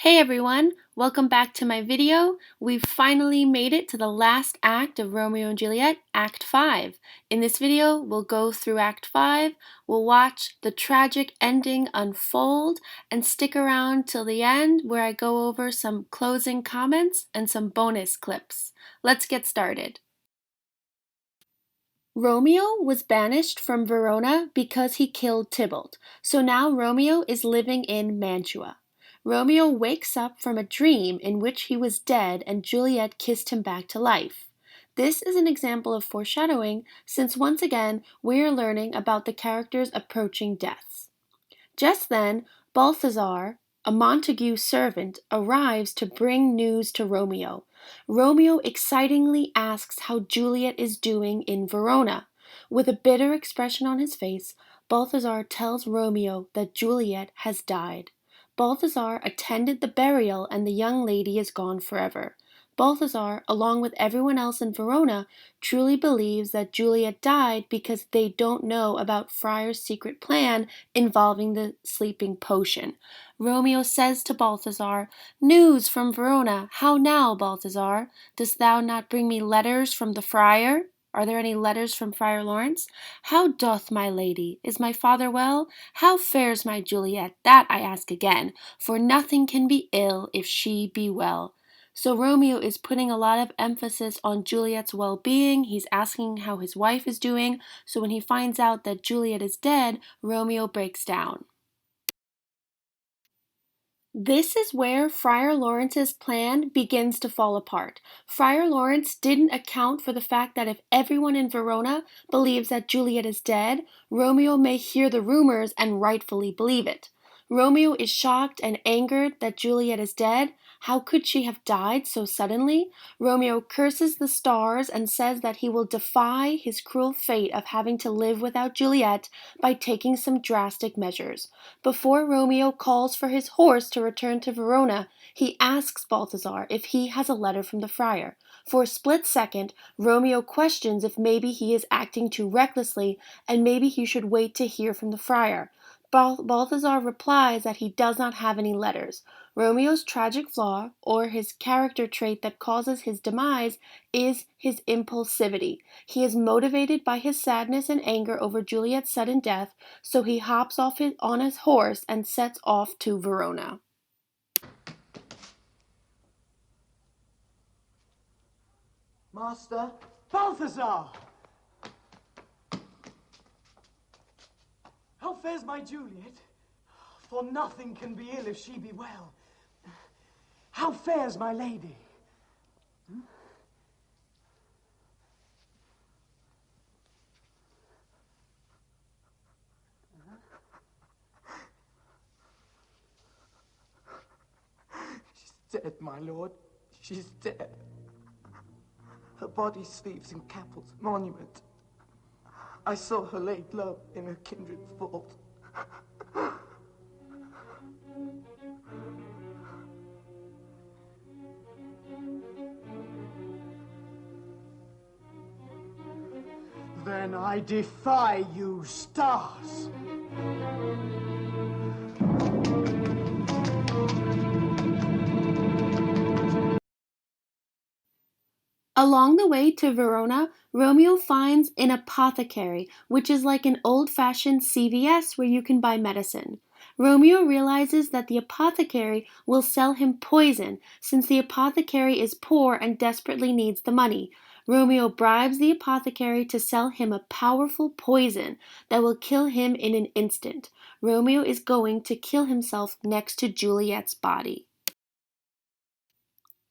Hey everyone, welcome back to my video. We've finally made it to the last act of Romeo and Juliet, Act 5. In this video, we'll go through Act 5, we'll watch the tragic ending unfold, and stick around till the end where I go over some closing comments and some bonus clips. Let's get started. Romeo was banished from Verona because he killed Tybalt, so now Romeo is living in Mantua. Romeo wakes up from a dream in which he was dead and Juliet kissed him back to life. This is an example of foreshadowing since once again we are learning about the characters approaching deaths. Just then, Balthazar, a Montague servant, arrives to bring news to Romeo. Romeo excitingly asks how Juliet is doing in Verona. With a bitter expression on his face, Balthazar tells Romeo that Juliet has died. Balthazar attended the burial and the young lady is gone forever. Balthazar, along with everyone else in Verona, truly believes that Juliet died because they don't know about Friar's secret plan involving the sleeping potion. Romeo says to Balthazar, "News from Verona, how now, Balthazar? Dost thou not bring me letters from the friar? Are there any letters from Friar Lawrence? How doth my lady? Is my father well? How fares my Juliet? That I ask again, for nothing can be ill if she be well." So Romeo is putting a lot of emphasis on Juliet's well-being. He's asking how his wife is doing. So when he finds out that Juliet is dead, Romeo breaks down. This is where Friar Lawrence's plan begins to fall apart. Friar Lawrence didn't account for the fact that if everyone in Verona believes that Juliet is dead, Romeo may hear the rumors and rightfully believe it. Romeo is shocked and angered that Juliet is dead. How could she have died so suddenly? Romeo curses the stars and says that he will defy his cruel fate of having to live without Juliet by taking some drastic measures. Before Romeo calls for his horse to return to Verona, he asks Balthazar if he has a letter from the friar. For a split second, Romeo questions if maybe he is acting too recklessly and maybe he should wait to hear from the friar. Balthazar replies that he does not have any letters. Romeo's tragic flaw, or his character trait that causes his demise, is his impulsivity. He is motivated by his sadness and anger over Juliet's sudden death, so he hops on his horse and sets off to Verona. Master Balthazar! How fares my Juliet? For nothing can be ill if she be well. How fares my lady? She's dead, my lord. She's dead. Her body sleeps in Capel's monument. I saw her laid low in her kindred's vault. Then I defy you, stars. Along the way to Verona, Romeo finds an apothecary, which is like an old-fashioned CVS where you can buy medicine. Romeo realizes that the apothecary will sell him poison since the apothecary is poor and desperately needs the money. Romeo bribes the apothecary to sell him a powerful poison that will kill him in an instant. Romeo is going to kill himself next to Juliet's body.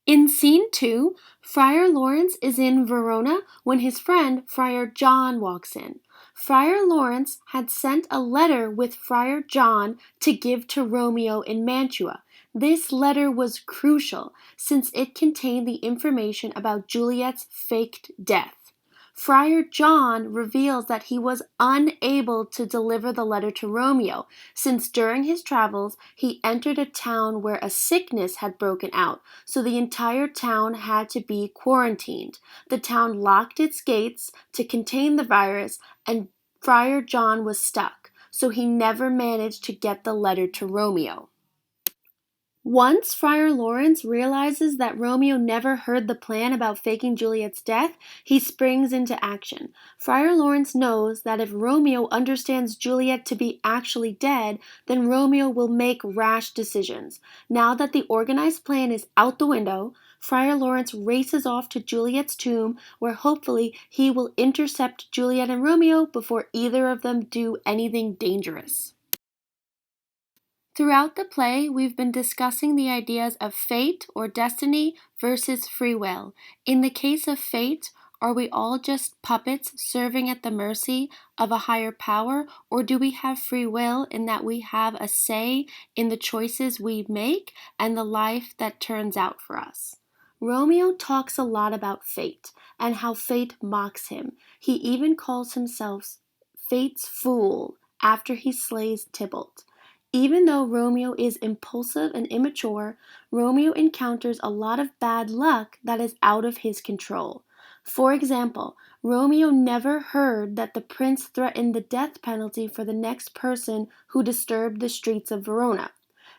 In scene 2, Friar Lawrence is in Verona when his friend Friar John walks in. Friar Lawrence had sent a letter with Friar John to give to Romeo in Mantua. This letter was crucial since it contained the information about Juliet's faked death. Friar John reveals that he was unable to deliver the letter to Romeo, since during his travels he entered a town where a sickness had broken out, so the entire town had to be quarantined. The town locked its gates to contain the virus, and Friar John was stuck, so he never managed to get the letter to Romeo. Once Friar Lawrence realizes that Romeo never heard the plan about faking Juliet's death, he springs into action. Friar Lawrence knows that if Romeo understands Juliet to be actually dead, then Romeo will make rash decisions. Now that the organized plan is out the window, Friar Lawrence races off to Juliet's tomb, where hopefully he will intercept Juliet and Romeo before either of them do anything dangerous. Throughout the play, we've been discussing the ideas of fate or destiny versus free will. In the case of fate, are we all just puppets serving at the mercy of a higher power, or do we have free will in that we have a say in the choices we make and the life that turns out for us? Romeo talks a lot about fate and how fate mocks him. He even calls himself fate's fool after he slays Tybalt. Even though Romeo is impulsive and immature, Romeo encounters a lot of bad luck that is out of his control. For example, Romeo never heard that the prince threatened the death penalty for the next person who disturbed the streets of Verona.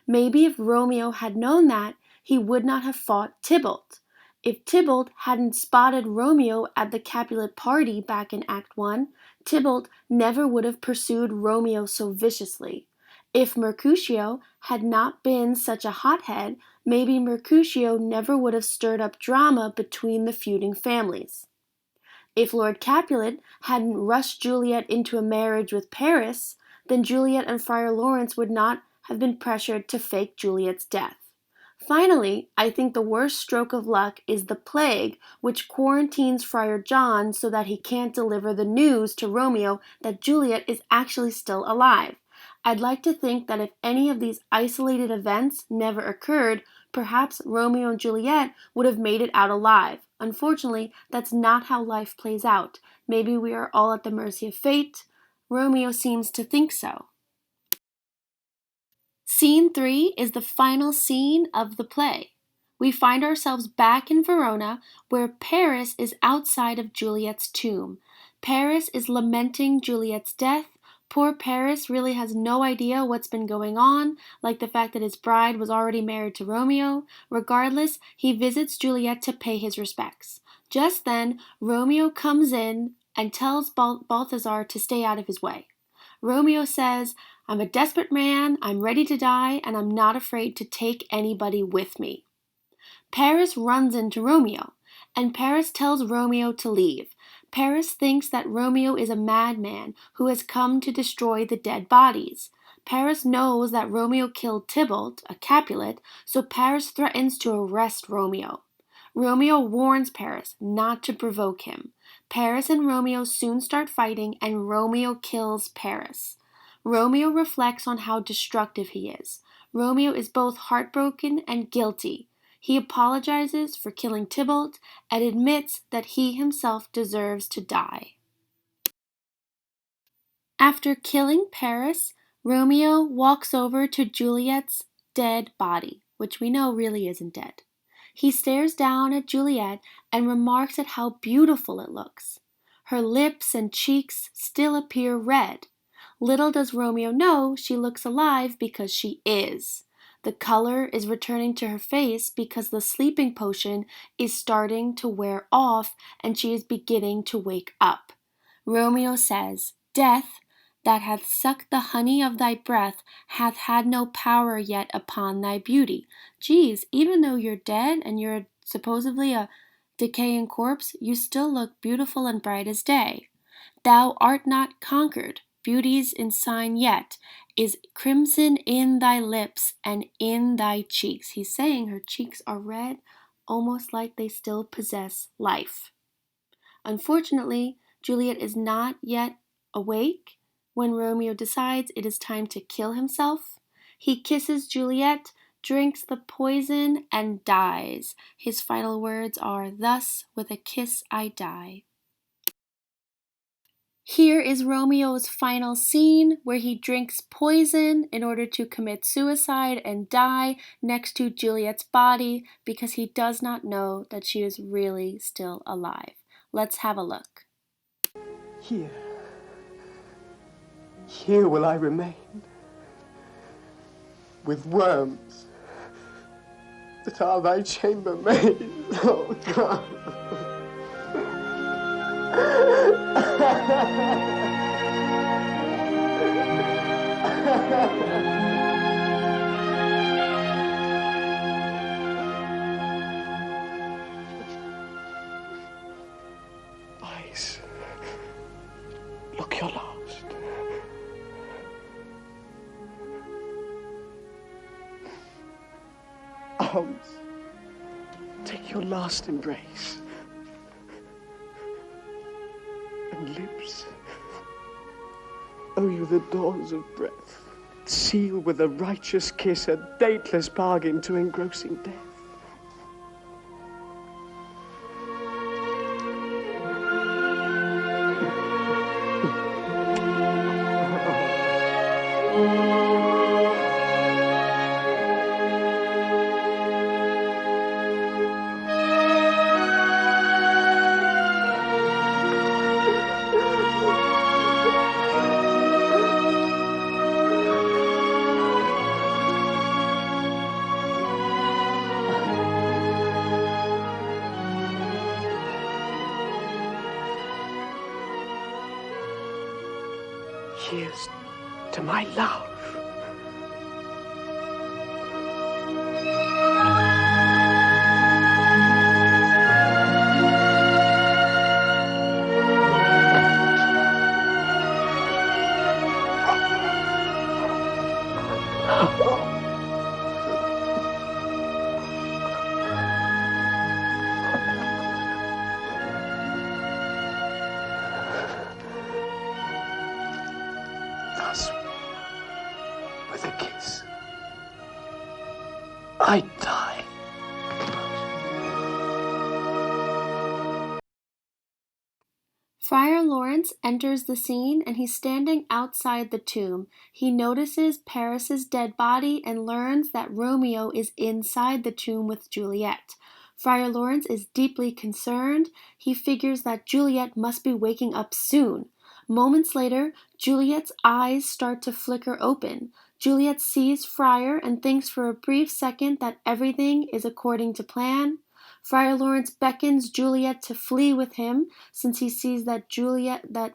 Maybe if Romeo had known that, he would not have fought Tybalt. If Tybalt hadn't spotted Romeo at the Capulet party back in Act 1, Tybalt never would have pursued Romeo so viciously. If Mercutio had not been such a hothead, maybe Mercutio never would have stirred up drama between the feuding families. If Lord Capulet hadn't rushed Juliet into a marriage with Paris, then Juliet and Friar Lawrence would not have been pressured to fake Juliet's death. Finally, I think the worst stroke of luck is the plague, which quarantines Friar John so that he can't deliver the news to Romeo that Juliet is actually still alive. I'd like to think that if any of these isolated events never occurred, perhaps Romeo and Juliet would have made it out alive. Unfortunately, that's not how life plays out. Maybe we are all at the mercy of fate. Romeo seems to think so. Scene 3 is the final scene of the play. We find ourselves back in Verona, where Paris is outside of Juliet's tomb. Paris is lamenting Juliet's death. Poor Paris really has no idea what's been going on, like the fact that his bride was already married to Romeo. Regardless, he visits Juliet to pay his respects. Just then, Romeo comes in and tells Balthazar to stay out of his way. Romeo says, "I'm a desperate man, I'm ready to die, and I'm not afraid to take anybody with me." Paris runs into Romeo, and Paris tells Romeo to leave. Paris thinks that Romeo is a madman who has come to destroy the dead bodies. Paris knows that Romeo killed Tybalt, a Capulet, so Paris threatens to arrest Romeo. Romeo warns Paris not to provoke him. Paris and Romeo soon start fighting, and Romeo kills Paris. Romeo reflects on how destructive he is. Romeo is both heartbroken and guilty. He apologizes for killing Tybalt and admits that he himself deserves to die. After killing Paris, Romeo walks over to Juliet's dead body, which we know really isn't dead. He stares down at Juliet and remarks at how beautiful it looks. Her lips and cheeks still appear red. Little does Romeo know she looks alive because she is. The color is returning to her face because the sleeping potion is starting to wear off and she is beginning to wake up. Romeo says, "Death, that hath sucked the honey of thy breath, hath had no power yet upon thy beauty." Geez, even though you're dead and you're supposedly a decaying corpse, you still look beautiful and bright as day. Thou art not conquered, beauty's ensign yet, is crimson in thy lips and in thy cheeks. He's saying her cheeks are red, almost like they still possess life. Unfortunately, Juliet is not yet awake when Romeo decides it is time to kill himself. He kisses Juliet, drinks the poison, and dies. His final words are, "Thus with a kiss I die." Here is Romeo's final scene where he drinks poison in order to commit suicide and die next to Juliet's body because he does not know that she is really still alive. Let's have a look. Here. Here will I remain. With worms that are thy chambermaids, oh God. Eyes, look your last. Arms, take your last embrace. And lips, owe you the doors of breath. Seal with a righteous kiss a dateless bargain to engrossing death. Here's to my love. Thus, with a kiss, I die. Friar Lawrence enters the scene and he's standing outside the tomb. He notices Paris's dead body and learns that Romeo is inside the tomb with Juliet. Friar Lawrence is deeply concerned. He figures that Juliet must be waking up soon. Moments later, Juliet's eyes start to flicker open. Juliet sees Friar and thinks for a brief second that everything is according to plan. Friar Lawrence beckons Juliet to flee with him since he sees that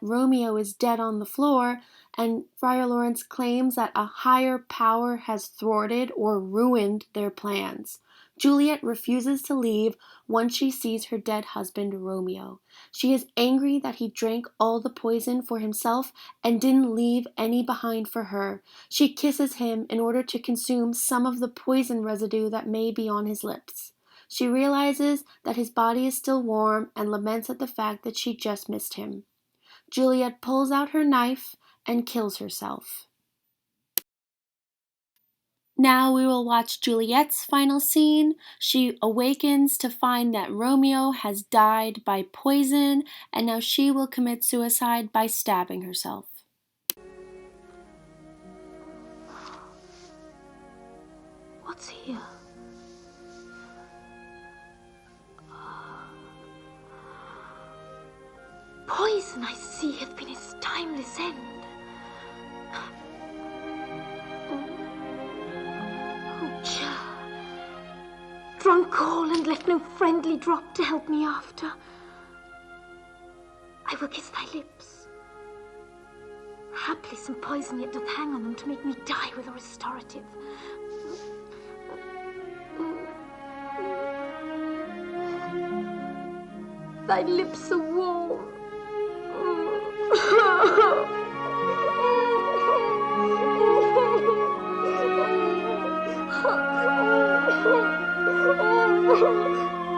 Romeo is dead on the floor, and Friar Lawrence claims that a higher power has thwarted or ruined their plans. Juliet refuses to leave once she sees her dead husband Romeo. She is angry that he drank all the poison for himself and didn't leave any behind for her. She kisses him in order to consume some of the poison residue that may be on his lips. She realizes that his body is still warm and laments at the fact that she just missed him. Juliet pulls out her knife and kills herself. Now we will watch Juliet's final scene. She awakens to find that Romeo has died by poison, and now she will commit suicide by stabbing herself. What's here? Poison, I see, hath been his timeless end. Oh, Cha, drunk all and left no friendly drop to help me after. I will kiss thy lips. Haply some poison yet doth hang on them to make me die with a restorative. Thy lips are warm.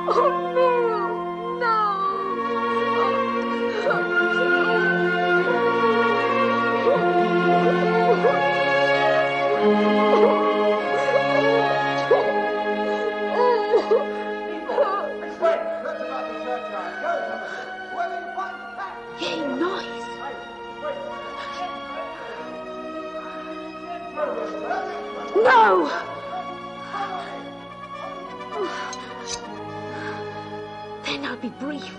Oh no! No! Then I'll be brief.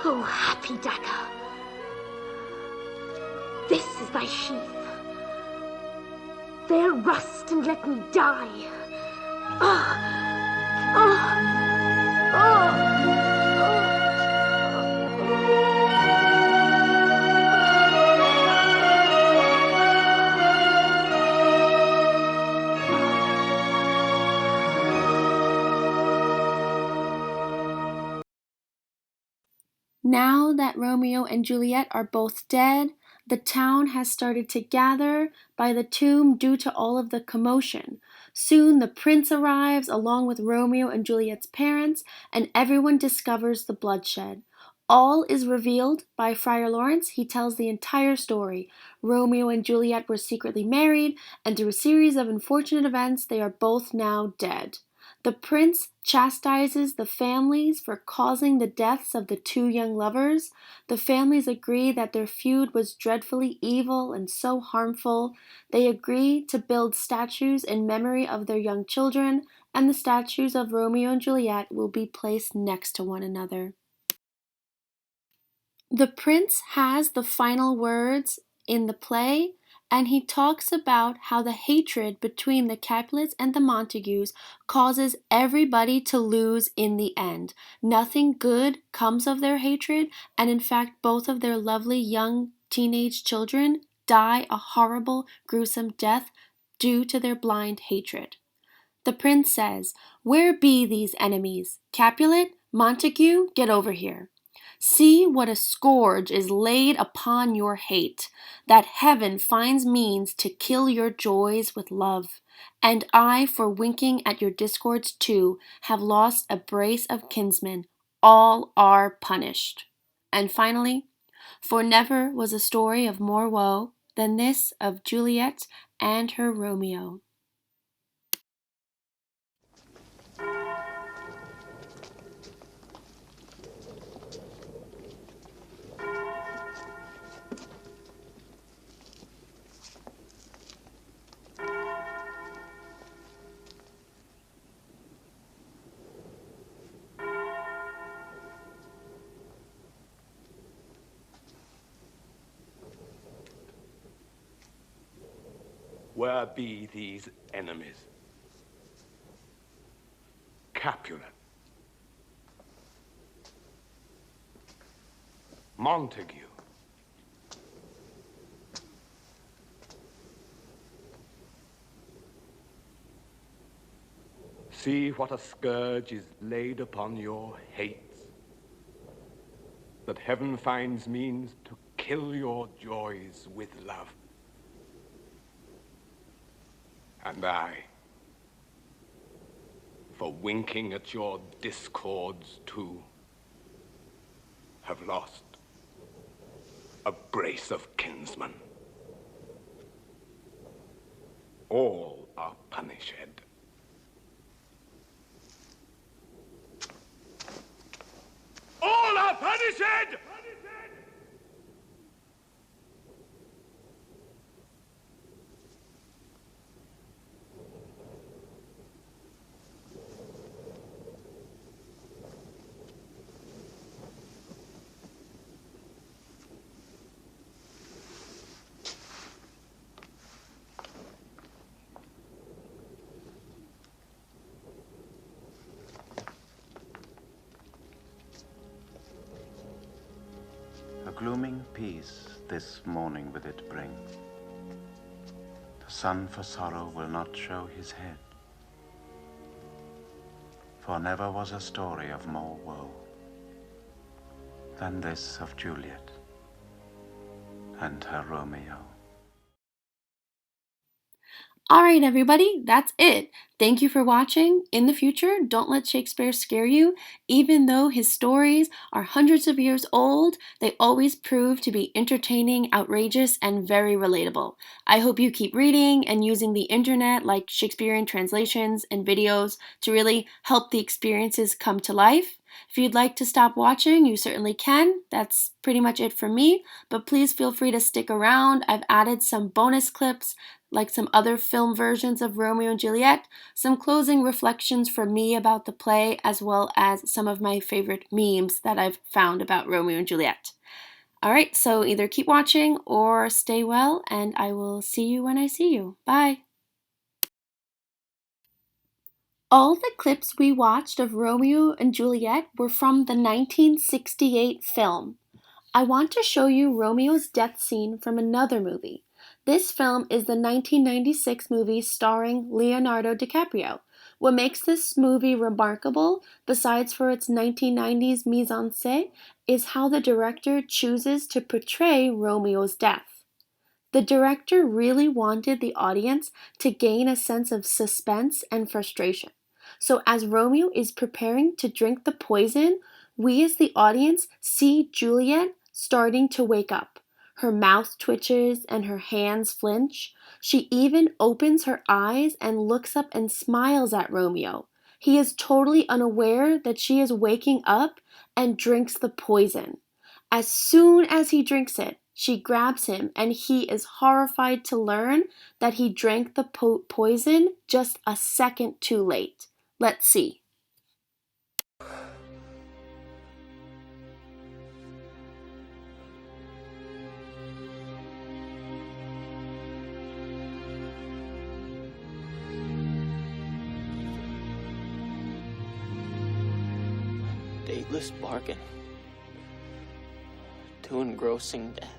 Oh, happy dagger. This is thy sheath. There rust and let me die. Now that Romeo and Juliet are both dead, the town has started to gather by the tomb due to all of the commotion. Soon the prince arrives along with Romeo and Juliet's parents, and everyone discovers the bloodshed. All is revealed by Friar Lawrence. He tells the entire story. Romeo and Juliet were secretly married, and through a series of unfortunate events, they are both now dead. The prince chastises the families for causing the deaths of the two young lovers. The families agree that their feud was dreadfully evil and so harmful. They agree to build statues in memory of their young children, and the statues of Romeo and Juliet will be placed next to one another. The prince has the final words in the play, and he talks about how the hatred between the Capulets and the Montagues causes everybody to lose in the end. Nothing good comes of their hatred, and in fact, both of their lovely young teenage children die a horrible, gruesome death due to their blind hatred. The prince says, "Where be these enemies? Capulet, Montague, get over here. See what a scourge is laid upon your hate, that heaven finds means to kill your joys with love. And I, for winking at your discords too, have lost a brace of kinsmen. All are punished." And finally, "For never was a story of more woe than this of Juliet and her Romeo." Where be these enemies? Capulet, Montague, see what a scourge is laid upon your hates, that heaven finds means to kill your joys with love. And I, for winking at your discords too, have lost a brace of kinsmen. All are punished. All are punished! A glooming peace this morning with it bring. The sun for sorrow will not show his head, for never was a story of more woe than this of Juliet and her Romeo. Alright, everybody, that's it. Thank you for watching. In the future, don't let Shakespeare scare you. Even though his stories are hundreds of years old, they always prove to be entertaining, outrageous, and very relatable. I hope you keep reading and using the internet like Shakespearean translations and videos to really help the experiences come to life. If you'd like to stop watching, you certainly can. That's pretty much it for me, but please feel free to stick around. I've added some bonus clips, like some other film versions of Romeo and Juliet, some closing reflections from me about the play, as well as some of my favorite memes that I've found about Romeo and Juliet. Alright, so either keep watching or stay well, and I will see you when I see you. Bye! All the clips we watched of Romeo and Juliet were from the 1968 film. I want to show you Romeo's death scene from another movie. This film is the 1996 movie starring Leonardo DiCaprio. What makes this movie remarkable, besides for its 1990s mise en scène, is how the director chooses to portray Romeo's death. The director really wanted the audience to gain a sense of suspense and frustration. So, as Romeo is preparing to drink the poison, we as the audience see Juliet starting to wake up. Her mouth twitches and her hands flinch. She even opens her eyes and looks up and smiles at Romeo. He is totally unaware that she is waking up and drinks the poison. As soon as he drinks it, she grabs him, and he is horrified to learn that he drank the poison just a second too late. Let's see. Dateless bargain to engrossing death.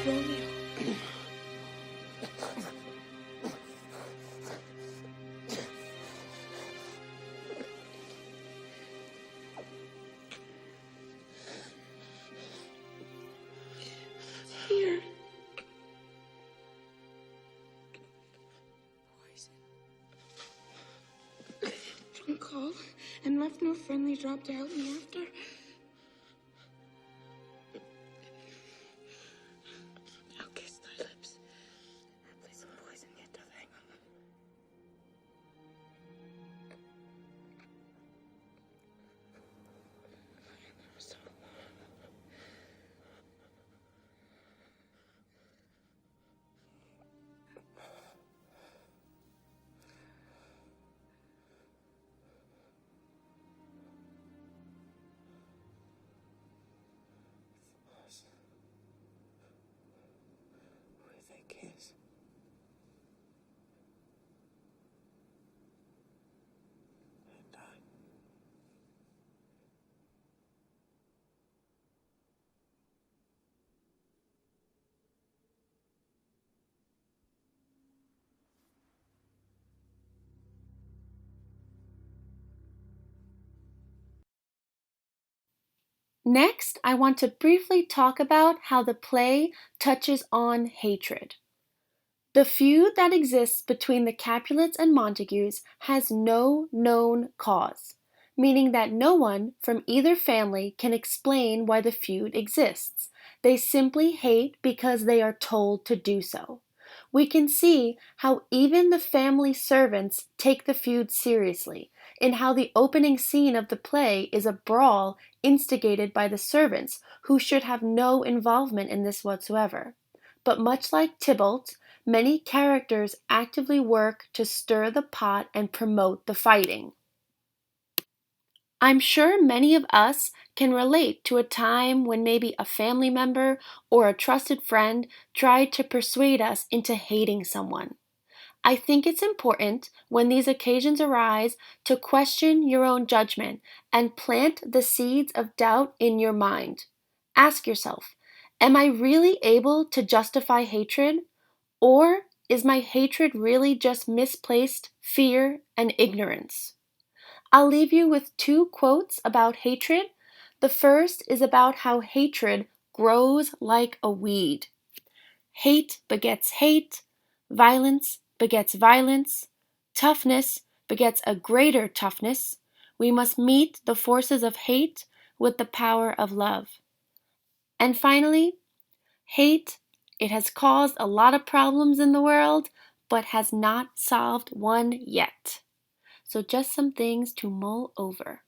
Romeo. Here. Don't call and left no friendly drop to help me after. I'll kiss thy lips and place some poison yet doth hang on them. So. With a kiss. And I. Next, I want to briefly talk about how the play touches on hatred. The feud that exists between the Capulets and Montagues has no known cause, meaning that no one from either family can explain why the feud exists. They simply hate because they are told to do so. We can see how even the family servants take the feud seriously, in how the opening scene of the play is a brawl instigated by the servants, who should have no involvement in this whatsoever. But much like Tybalt, many characters actively work to stir the pot and promote the fighting. I'm sure many of us can relate to a time when maybe a family member or a trusted friend tried to persuade us into hating someone. I think it's important when these occasions arise to question your own judgment and plant the seeds of doubt in your mind. Ask yourself, am I really able to justify hatred? Or is my hatred really just misplaced fear and ignorance? I'll leave you with two quotes about hatred. The first is about how hatred grows like a weed. Hate begets hate, violence begets violence, toughness begets a greater toughness. We must meet the forces of hate with the power of love. And finally, hate, it has caused a lot of problems in the world, but has not solved one yet. So just some things to mull over.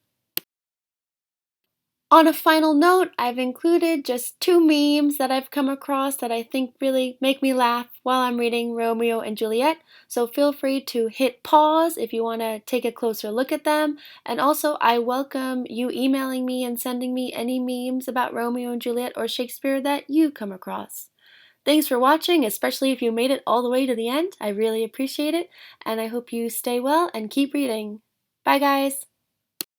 On a final note, I've included just two memes that I've come across that I think really make me laugh while I'm reading Romeo and Juliet. So feel free to hit pause if you want to take a closer look at them. And also, I welcome you emailing me and sending me any memes about Romeo and Juliet or Shakespeare that you come across. Thanks for watching, especially if you made it all the way to the end. I really appreciate it, and I hope you stay well and keep reading. Bye, guys!